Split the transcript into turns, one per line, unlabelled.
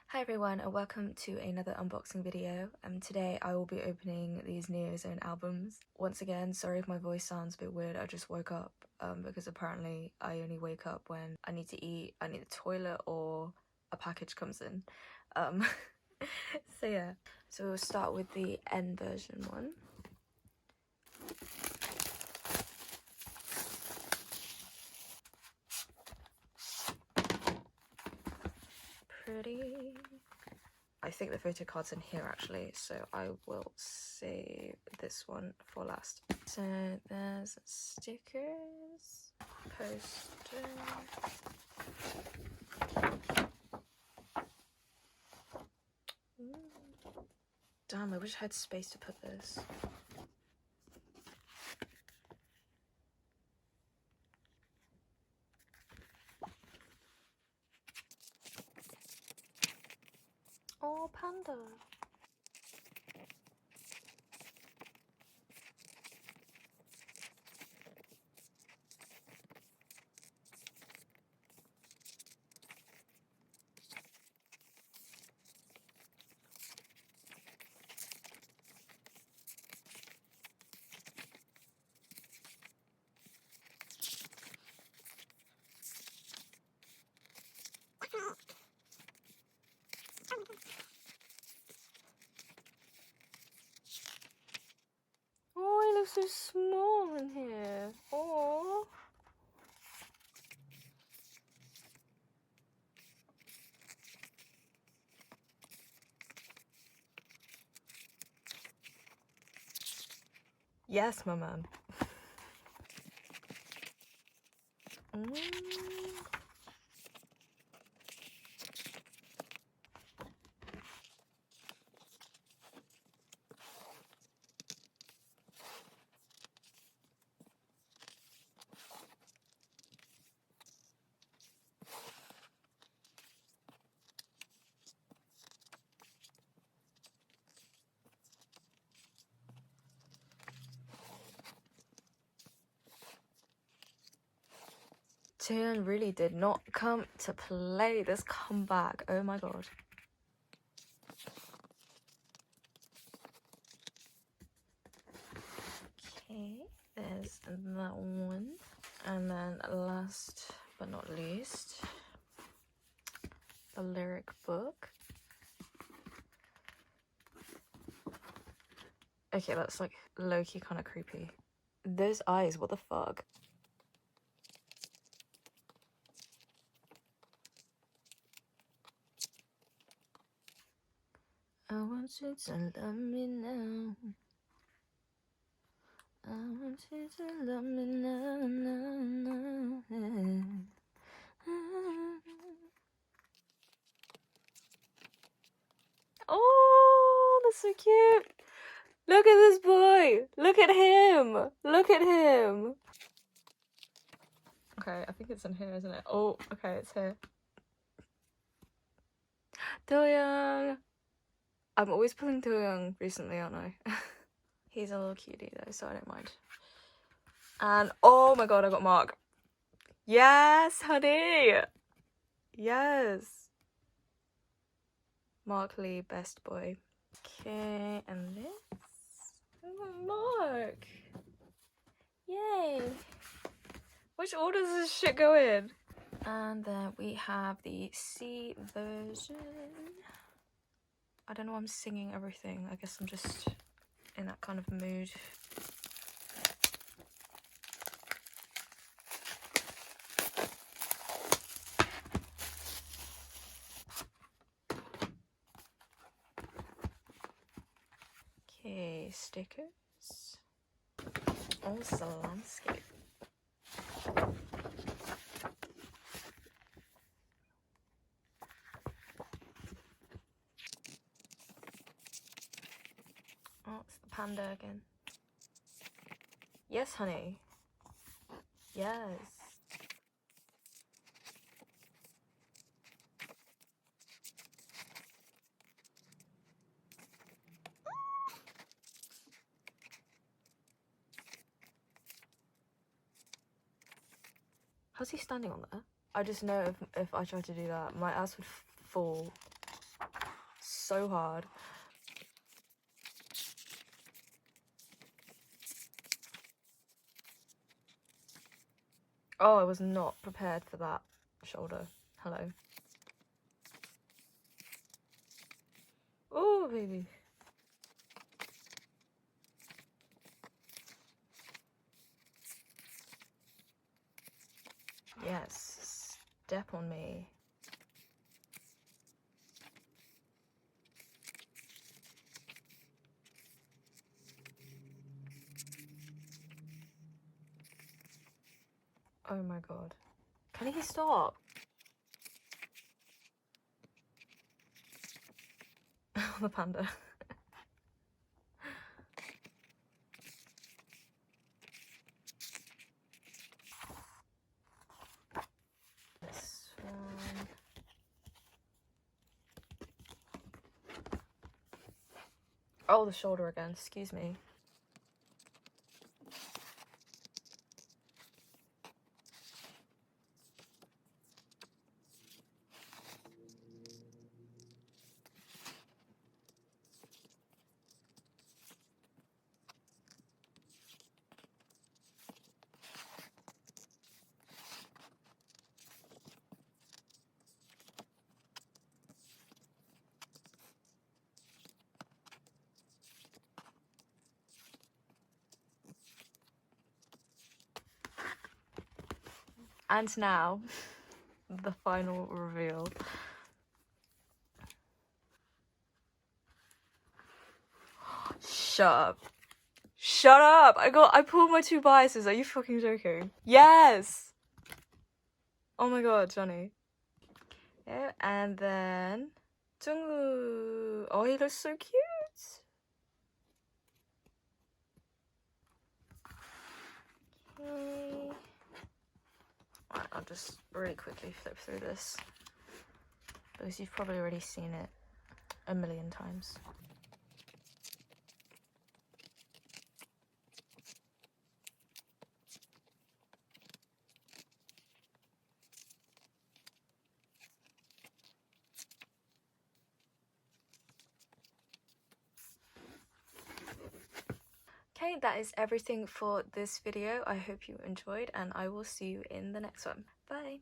Hi everyone and welcome to another unboxing video. Today I will be opening these Neo Zone albums. Once again, sorry if my voice sounds a bit weird, I just woke up because apparently I only wake up when I need to eat, I need the toilet, or a package comes in. So yeah, so we'll start with the N version one. Pretty. I think the photo card's in here actually, so I will save this one for last. So there's stickers, poster. Damn, I wish I had space to put this. Oh, panda. Oh, he looks so small in here. Oh. Yes, my man. Taeyeon really did not come to play this comeback. Oh my god. Okay, there's that one. And then last but not least, the lyric book. Okay, that's like low-key kind of creepy. Those eyes, what the fuck? I want you to love me now. I want you to love me now. Oh, that's so cute. Look at this boy. Look at him. Look at him. Okay, I think it's in here, isn't it? Oh, okay, it's here. Taeyeon. I'm always pulling Taeyeon recently, aren't I? He's a little cutie though, so I don't mind. And oh my god, I got Mark. Yes, honey. Yes. Mark Lee, best boy. Okay, and this. Mark. Yay. Which order does this shit go in? And then we have the C version. I don't know why I'm singing everything. I guess I'm just in that kind of mood. Okay, stickers. Oh, it's a landscape. Oh, it's the panda again. Yes, honey. Yes. How's he standing on there? I just know if I tried to do that, my ass would fall so hard. Oh, I was not prepared for that shoulder. Hello. Oh, baby. Yes, step on me. Oh my god. Can he stop? The panda. This one. Oh, the shoulder again, excuse me. And now, the final reveal. Shut up. Shut up! I pulled my 2 biases. Are you fucking joking? Yes! Oh my god, Johnny. Yeah, and then Jungwoo. Oh, he looks so cute. Okay. Right, I'll just really quickly flip through this because you've probably already seen it a million times. Okay, that is everything for this video. I hope you enjoyed and I will see you in the next one. Bye!